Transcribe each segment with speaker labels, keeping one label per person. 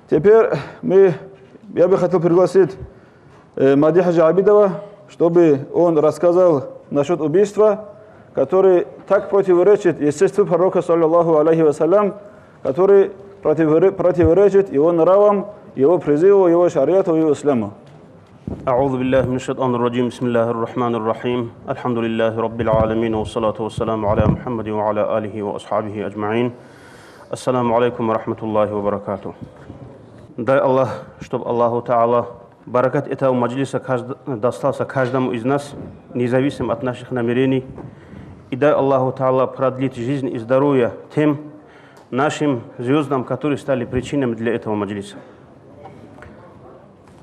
Speaker 1: Теперь я бы хотел пригласить Мадиха Джабидова, чтобы он рассказал насчет убийства, который так противоречит естеству пророка, саллаллаху алейхи вассалям, который противоречит его нравам, его призыву, его шариату, его исламу.
Speaker 2: أعوذ بالله من الشيطان الرجيم بسم الله الرحمن الرحيم الحمد لله رب العالمين والصلاة والسلام على محمد وعلى آله وأصحابه أجمعين السلام عليكم ورحمة الله وبركاته. Дай Аллах, чтобы Аллаху Та'ала баракат этого маджлиса достался каждому из нас, независимо от наших намерений. И дай Аллаху Та'ала продлить жизнь и здоровье тем нашим звездам, которые стали причинами для этого маджлиса.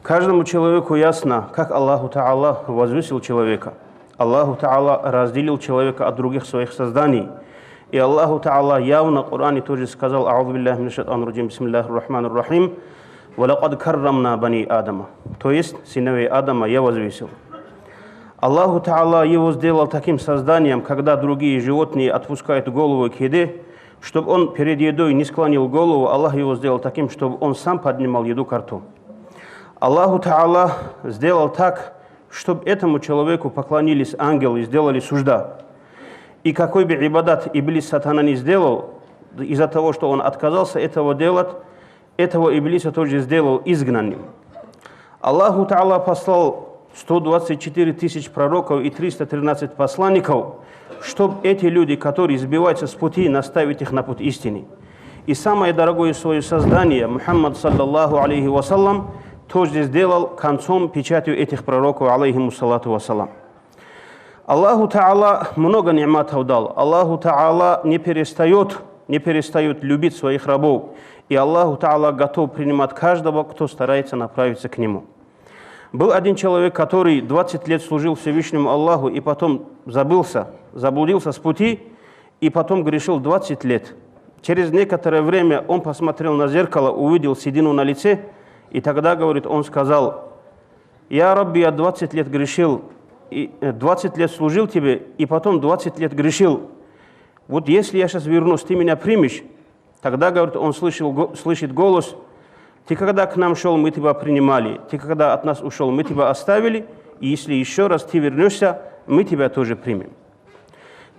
Speaker 2: Каждому человеку ясно, как Аллаху Та'ала возвысил человека. Аллаху Та'ала разделил человека от других своих созданий. И Аллаху Та'ала явно в Коране тоже сказал: «А'удhu биллахи минаш шайтанир раджим, бисмиллахир рахманир рахим, ва лакад каррамна бани Адама». То есть сыновей Адама я возвысил. Аллаху Та'ала его сделал таким созданием, когда другие животные отпускают голову к еде, чтобы он перед едой не склонил голову, Аллах его сделал таким, чтобы он сам поднимал еду ко рту. Аллаху Та'ала сделал так, чтобы этому человеку поклонились ангелы и сделали сужда. И какой бы ибадат Иблис сатана не сделал, из-за того, что он отказался этого делать, этого Иблиса тоже сделал изгнанным. Аллаху Та'ала послал 124 тысяч пророков и 313 посланников, чтобы эти люди, которые сбиваются с пути, наставить их на путь истины. И самое дорогое свое создание, Мухаммад саллаллаху алейхи вассалам, тоже сделал концом, печатью этих пророков, алейхиму салату вассалам. Аллаху Та'ала много ни'матов дал. Аллаху Та'ала не перестает любить своих рабов. И Аллаху Та'ала готов принимать каждого, кто старается направиться к Нему. Был один человек, который 20 лет служил Всевышнему Аллаху и потом заблудился с пути, и потом грешил 20 лет. Через некоторое время он посмотрел на зеркало, увидел седину на лице, и тогда, говорит, он сказал: «Я, Рабби, я 20 лет грешил, и 20 лет служил тебе, и потом 20 лет грешил. Вот если я сейчас вернусь, ты меня примешь?» Тогда, говорит, он слышит голос: «Ты когда к нам шел, мы тебя принимали. Ты когда от нас ушел, мы тебя оставили. И если еще раз ты вернешься, мы тебя тоже примем».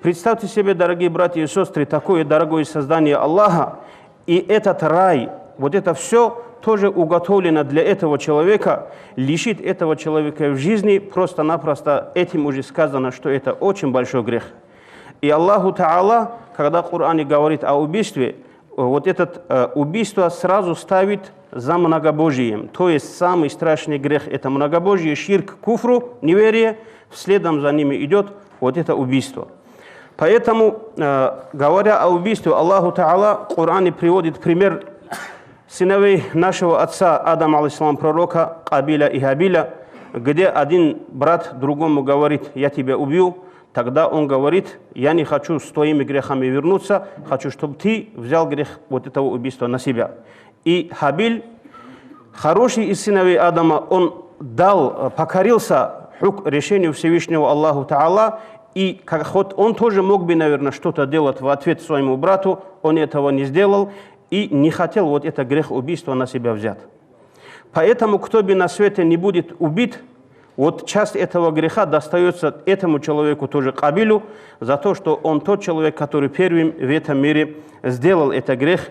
Speaker 2: Представьте себе, дорогие братья и сестры, такое дорогое создание Аллаха, и этот рай, вот это все тоже уготовлено для этого человека, лишит этого человека в жизни, просто-напросто этим уже сказано, что это очень большой грех. И Аллаху Та'ала, когда в Коране говорит о убийстве, вот это убийство сразу ставит за многобожием. То есть самый страшный грех – это многобожие, ширк, куфру, неверие, следом за ними идет вот это убийство. Поэтому, говоря о убийстве, Аллаху Та'ала в Коране приводит пример сыновей нашего отца Адама, алейхиссалам, пророка Кабиля и Хабиля, где один брат другому говорит: «Я тебя убью». Тогда он говорит: «Я не хочу с твоими грехами вернуться, хочу, чтобы ты взял грех вот этого убийства на себя». И Хабиль, хороший из сыновей Адама, он покорился решению Всевышнего Аллаху Та'ала, и хоть он тоже мог бы, наверное, что-то делать в ответ своему брату, он этого не сделал и не хотел вот это грех убийства на себя взять. Поэтому, кто бы на свете не будет убит, вот часть этого греха достается этому человеку, тоже Кабилю, за то, что он тот человек, который первым в этом мире сделал этот грех,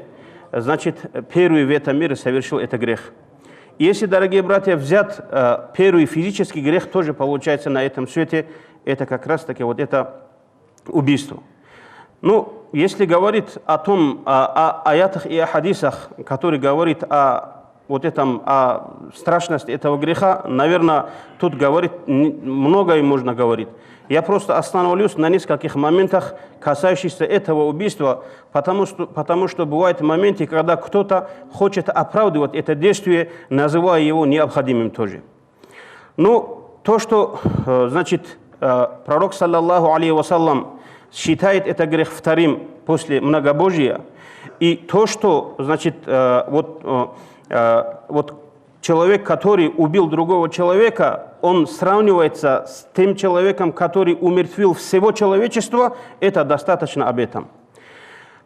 Speaker 2: значит, первый в этом мире совершил этот грех. И если, дорогие братья, взять первый физический грех, тоже получается на этом свете, это как раз-таки вот это убийство. Ну, если говорить о том, о аятах и о хадисах, которые говорят о страшности этого греха, наверное, тут говорить многое можно говорить. Я просто остановлюсь на нескольких моментах, касающихся этого убийства, потому что бывают моменты, когда кто-то хочет оправдывать это действие, называя его необходимым тоже. Ну, то, что, значит, пророк, саллаллаху алейхи вассалам, считает это грех вторым после многобожия, и то, что, значит, вот человек, который убил другого человека, он сравнивается с тем человеком, который умертвил всего человечества, это достаточно об этом.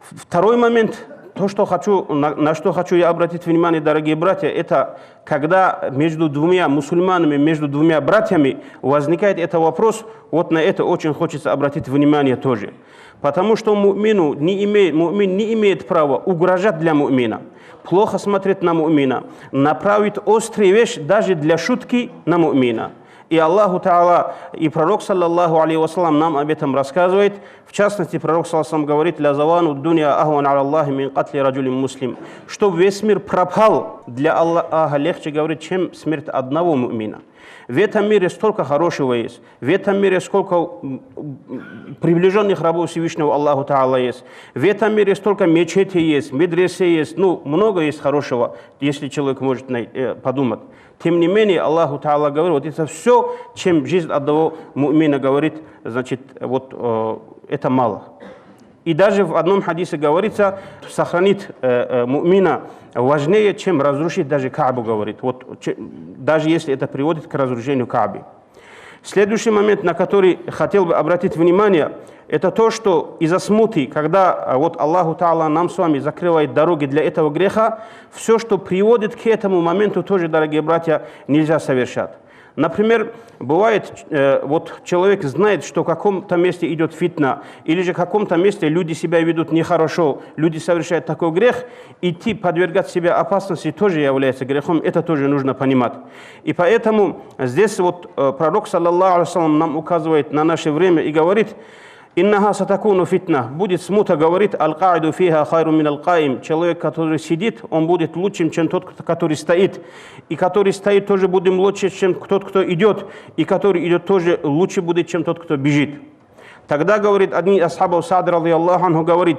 Speaker 2: Второй момент, то, что на что хочу я обратить внимание, дорогие братья, это когда между двумя мусульманами, между двумя братьями возникает этот вопрос, вот на это очень хочется обратить внимание тоже. Потому что мумин не имеет права угрожать для мумина, плохо смотреть на мумина, направить острую вещь даже для шутки на мумина. И Аллаху Та'ала, и пророк, саллаллаху алейхи вассалам, нам об этом рассказывает. В частности, пророк, саллаллаху алейхи говорит: «Ля завану дуня ахван аля Аллахи мин катли раджулин муслим». Чтобы весь мир пропал, для Аллаха легче говорить, чем смерть одного мумина. В этом мире столько хорошего есть. В этом мире сколько приближенных рабов Всевышнего Аллаху Та'ала есть. В этом мире столько мечетей есть, медресе есть. Ну, много есть хорошего, если человек может подумать. Тем не менее, Аллаху Та'ала говорит, вот это все, чем жизнь одного мумина говорит, значит, вот это мало. И даже в одном хадисе говорится, сохранить мумина важнее, чем разрушить даже Каабу, говорит. Вот, даже если это приводит к разрушению Кааби. Следующий момент, на который хотел бы обратить внимание, это то, что из-за смуты, когда вот Аллаху Та'ала нам с вами закрывает дороги для этого греха, все, что приводит к этому моменту, тоже, дорогие братья, нельзя совершать. Например, бывает, вот человек знает, что в каком-то месте идет фитна, или же в каком-то месте люди себя ведут нехорошо, люди совершают такой грех, идти подвергать себя опасности тоже является грехом, это тоже нужно понимать. И поэтому здесь вот пророк, саллаллаху алейхи вассалям, нам указывает на наше время и говорит: «Иннаха сатакуну фитна». Будет смута, говорит: «Аль-каиду фиха хайру мин аль-каим». Человек, который сидит, он будет лучшим, чем тот, который стоит. И который стоит, тоже будет лучше, чем тот, кто идет. И который идет, тоже лучше будет, чем тот, кто бежит. Тогда, говорит, один из асхабов Саад радийаллаху анху говорит: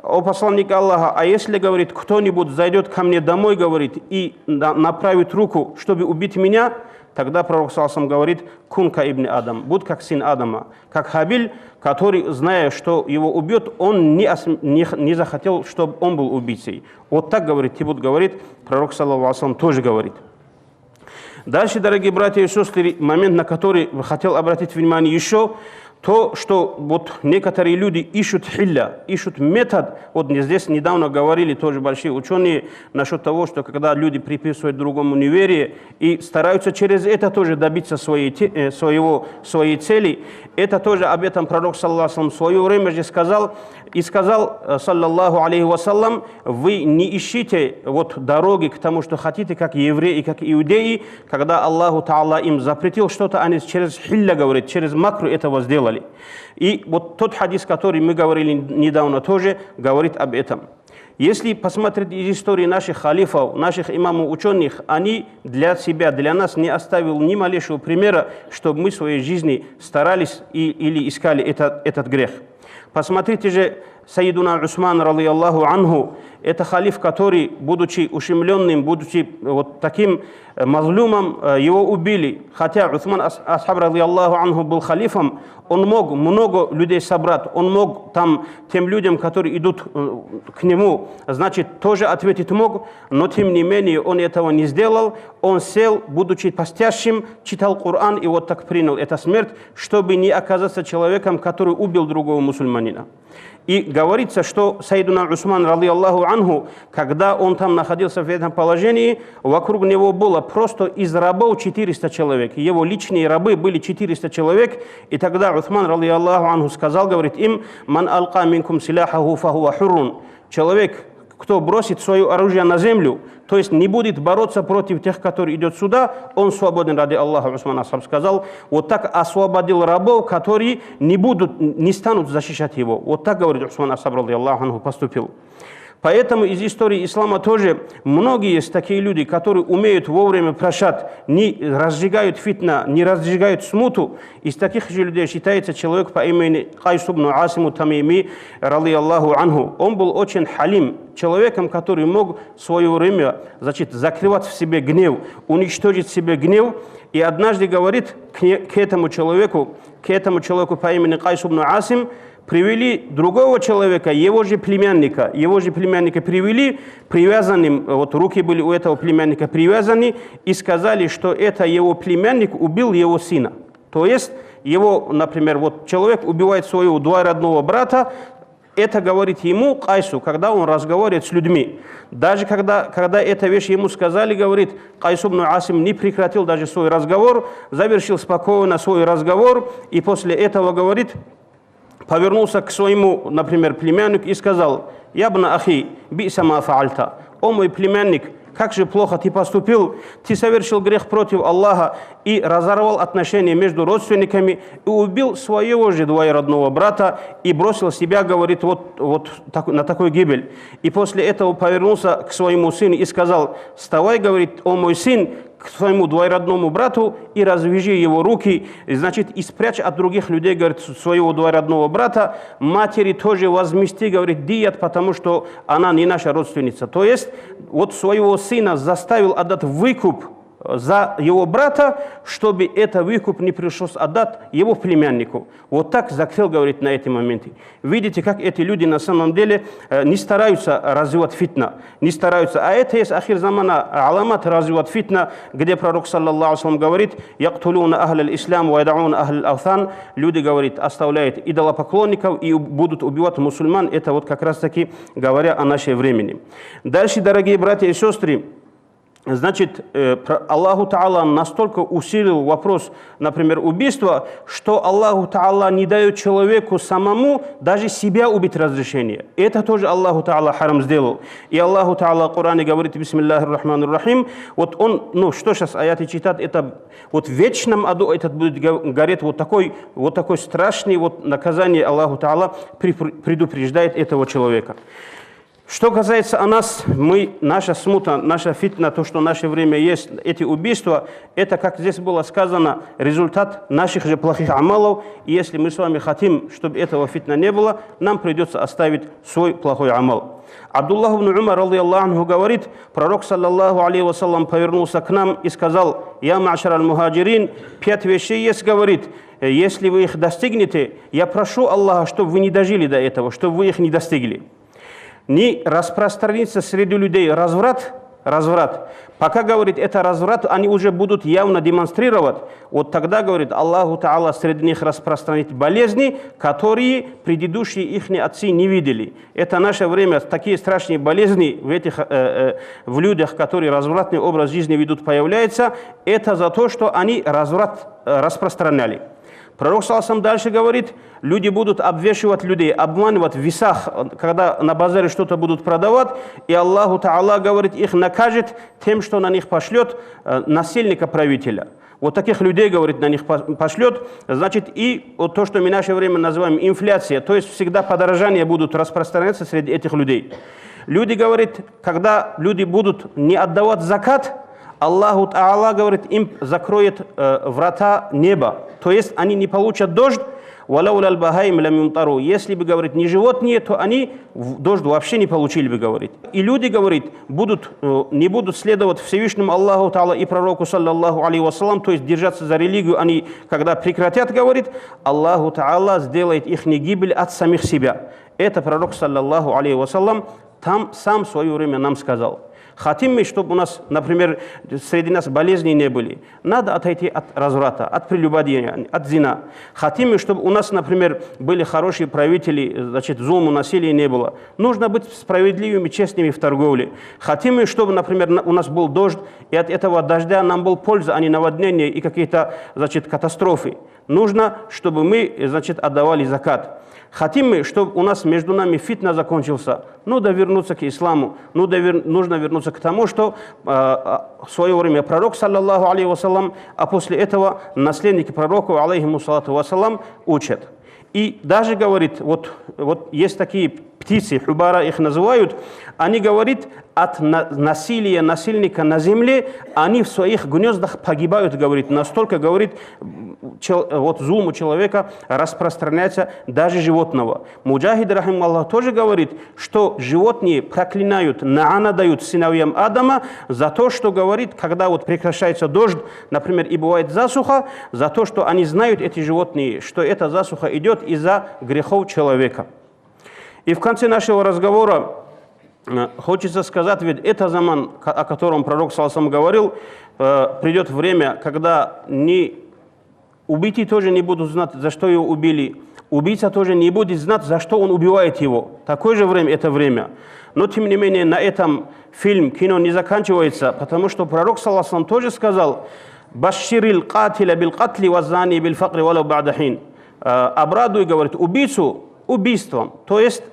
Speaker 2: «О посланник Аллаха, а если, говорит, кто-нибудь зайдет ко мне домой, говорит, и направит руку, чтобы убить меня?» Тогда пророк саллаллаху говорит: «Кунка ибн Адам», будь как сын Адама, как Хабиль, который, зная, что его убьет, он не захотел, чтобы он был убийцей. Вот так, говорит, Тибут говорит, пророк саллаллаху тоже говорит. Дальше, дорогие братья и сестры, момент, на который хотел обратить внимание еще, то, что вот некоторые люди ищут хилля, ищут метод. Вот здесь недавно говорили тоже большие ученые насчет того, что когда люди приписывают другому неверие и стараются через это тоже добиться своей цели, это тоже об этом пророк, саллаллаху алейхи в свое время же сказал, саллаллаху алейхи вассалям: вы не ищите вот дороги к тому, что хотите, как евреи и как иудеи, когда Аллаху Та'ала им запретил что-то, они через хилля, говорит, через макру этого сделали. И вот тот хадис, который мы говорили недавно, тоже говорит об этом. Если посмотреть из истории наших халифов, наших имамов, ученых, они для себя, для нас не оставили ни малейшего примера, чтобы мы в своей жизни старались или искали этот грех. Посмотрите же, Сайидуна Усман, радийаллаху анху, это халиф, который, будучи ущемленным, будучи вот таким мазлюмом, его убили. Хотя Усман асхаб, радийаллаху анху, был халифом, он мог много людей собрать, он мог там тем людям, которые идут к нему, значит, тоже ответить мог, но тем не менее он этого не сделал. Он сел, будучи постящим, читал Коран и вот так принял эту смерть, чтобы не оказаться человеком, который убил другого мусульманина. И говорится, что Сайидуна Усман, радийаллаху анху, когда он там находился в этом положении, вокруг него было просто из рабов 400 человек. Его личные рабы были 400 человек. И тогда Усман, радийаллаху анху, сказал, говорит им: «Ман алка минкум силяхаху фахуа хуррун». Человек, кто бросит свое оружие на землю, то есть не будет бороться против тех, которые идут сюда, он свободен ради Аллаха. Усман асхаб сказал, вот так освободил рабов, которые не станут защищать его. Вот так, говорит Усман асхаб, радийаллаху анху, поступил. Поэтому из истории ислама тоже многие есть такие люди, которые умеют вовремя прощать, не разжигают фитна, не разжигают смуту. Из таких же людей считается человек по имени Кайс ибн Асим ат-Тамими, радийаллаху анху. Он был очень халим, человеком, который мог в свое время, значит, закрывать в себе гнев, уничтожить в себе гнев. И однажды говорит к этому человеку по имени Кайс ибн Асим: привели другого человека, его же племянника привели, привязанным, вот руки были у этого племянника привязаны, и сказали, что это его племянник убил его сына. То есть его, например, вот человек убивает своего двоюродного брата, Это говорит ему, Кайсу, когда он разговаривает с людьми. Даже когда эта вещь ему сказали, говорит, Кайс ибн Асим не прекратил даже свой разговор, завершил спокойно свой разговор, и после этого, говорит, повернулся к своему, например, племяннику и сказал: «Ябна ахи, би'са ма фаальта». О мой племянник, как же плохо ты поступил, ты совершил грех против Аллаха и разорвал отношения между родственниками и убил своего же двоюродного брата и бросил себя, говорит, на такой гибель. И после этого повернулся к своему сыну и сказал: «Вставай, говорит, о мой сын, к своему двоюродному брату и развяжи его руки, значит, и спрячь от других людей, говорит, своего двоюродного брата, матери тоже возмести, говорит, дият, потому что она не наша родственница». То есть, вот своего сына заставил отдать выкуп за его брата, чтобы это выкуп не пришлось отдать его племяннику. Вот так закрыл, говорит, на эти моменты. Видите, как эти люди на самом деле не стараются развивать фитна, не стараются. А это есть ахир замана, аламат развивать фитна, где пророк, саллаллаху алейхи говорит: «Яктулуна ахляль ислам, ва ядауна ахляль аусан». Люди, говорит, оставляют идолопоклонников и будут убивать мусульман. Это вот как раз таки говоря о нашей времени. Дальше, дорогие братья и сестры, значит, Аллаху Та'ала настолько усилил вопрос, например, убийства, что Аллаху Та'ала не дает человеку самому даже себя убить разрешение. Это тоже Аллаху Та'ала харам сделал. И Аллаху Та'ала в Коране говорит: «Бисмиллахир рахманир рахим». Вот он, что сейчас аяты читает, это вот в вечном аду этот будет гореть вот такой страшный вот наказание. Аллаху Та'ала предупреждает этого человека. Что касается о нас, наша смута, наша фитна, то, что в наше время есть, эти убийства, это, как здесь было сказано, результат наших же плохих амалов. И если мы с вами хотим, чтобы этого фитна не было, нам придется оставить свой плохой амал. Абдуллах ибн Умар, радийаллаху анху, говорит, пророк, саллаллаху алейхи вассалям, повернулся к нам и сказал: «Я ма'шар аль-мухаджирин, 5 вещей есть, говорит, если вы их достигнете, я прошу Аллаха, чтобы вы не дожили до этого, чтобы вы их не достигли. Не распространится среди людей разврат. Пока, говорит, это разврат, они уже будут явно демонстрировать. Вот тогда, говорит, Аллаху Та'ала среди них распространит болезни, которые предыдущие их отцы не видели». Это наше время, такие страшные болезни в людях, которые развратный образ жизни ведут, появляются. Это за то, что они разврат распространяли. Пророк саллаллаху дальше говорит: люди будут обвешивать людей, обманывать в весах, когда на базаре что-то будут продавать, и Аллаху Та'ала, говорит, их накажет тем, что на них пошлет насильника правителя. Вот таких людей, говорит, на них пошлет. Значит, и вот то, что мы в наше время называем инфляция, то есть всегда подорожания будут распространяться среди этих людей. Люди, говорит, когда люди будут не отдавать закат, Аллаху Та'ала, говорит, им закроет врата неба. То есть они не получат дождь. Если бы, говорит, не животные, то они дождь вообще не получили бы, говорит. И люди, говорит, не будут следовать Всевышнему Аллаху Та'ала и пророку, саллаллаху алейхи вассалам, то есть держаться за религию, они, когда прекратят, говорит, Аллаху Та'ала сделает их гибель от самих себя. Это пророк, саллаллаху алейхи вассалам, там сам в свое время нам сказал. Хотим мы, чтобы у нас, например, среди нас болезни не были, надо отойти от разврата, от прелюбодеяния, от зина. Хотим мы, чтобы у нас, например, были хорошие правители, значит, злому насилия не было. Нужно быть справедливыми, честными в торговле. Хотим мы, чтобы, например, у нас был дождь, и от этого дождя нам был польза, а не наводнение и какие-то, значит, катастрофы. Нужно, чтобы мы, значит, отдавали закат. Хотим мы, чтобы у нас между нами фитна закончился, да вернуться к исламу, нужно вернуться к тому, что в свое время пророк, саллаллаху алейхи вассалам, а после этого наследники пророка, алейхиму салату вассалам, учат. И даже, говорит, вот есть такие птицы, хубара их называют, они, говорит, от насилия насильника на земле, они в своих гнездах погибают, говорит, настолько, говорит, вот зулму человека распространяется даже животного. Муджахид, рахималлах, тоже говорит, что животные проклинают, наана дают сыновьям Адама за то, что, говорит, когда вот прекращается дождь, например, и бывает засуха, за то, что они знают, эти животные, что эта засуха идет из-за грехов человека. И в конце нашего разговора хочется сказать, ведь это заман, о котором пророк саллаллаху говорил, придет время, когда убитые тоже не будут знать, за что его убили. убийца тоже не будет знать, за что он убивает его. Такое же время это время. Но тем не менее на этом кино не заканчивается, потому что пророк саллаллаху алейхи ва саллям тоже сказал: «Башширил катиля бил катли вазани бил факри валау ба'да хин». Обрадуй, говорит, убийцу убийством, то есть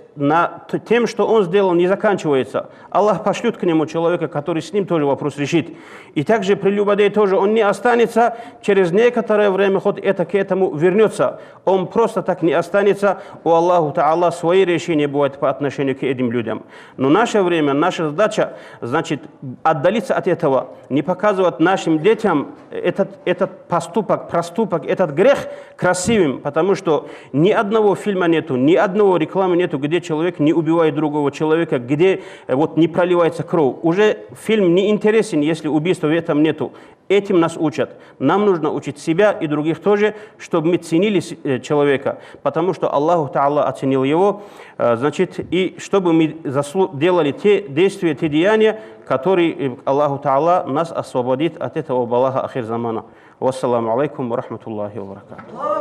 Speaker 2: тем, что он сделал, не заканчивается. Аллах пошлет к нему человека, который с ним тоже вопрос решит. И также прелюбодей тоже, он не останется, через некоторое время хоть это к этому вернется. Он просто так не останется. У Аллаху Та'ала свои решения бывают по отношению к этим людям. Но наше время, наша задача, значит, отдалиться от этого, не показывать нашим детям этот проступок, этот грех красивым, потому что ни одного фильма нету, ни одного рекламы нету, где человек не убивает другого человека, где вот не проливается кровь. Уже фильм не интересен, если убийства в этом нету. Этим нас учат. Нам нужно учить себя и других тоже, чтобы мы ценили человека, потому что Аллаху Та'ала оценил его, значит, и чтобы мы делали те действия, те деяния, которые Аллаху Та'ала нас освободит от этого балаха ахир замана. Вассаламу алейкум ва рахматуллахи ва баракатуху.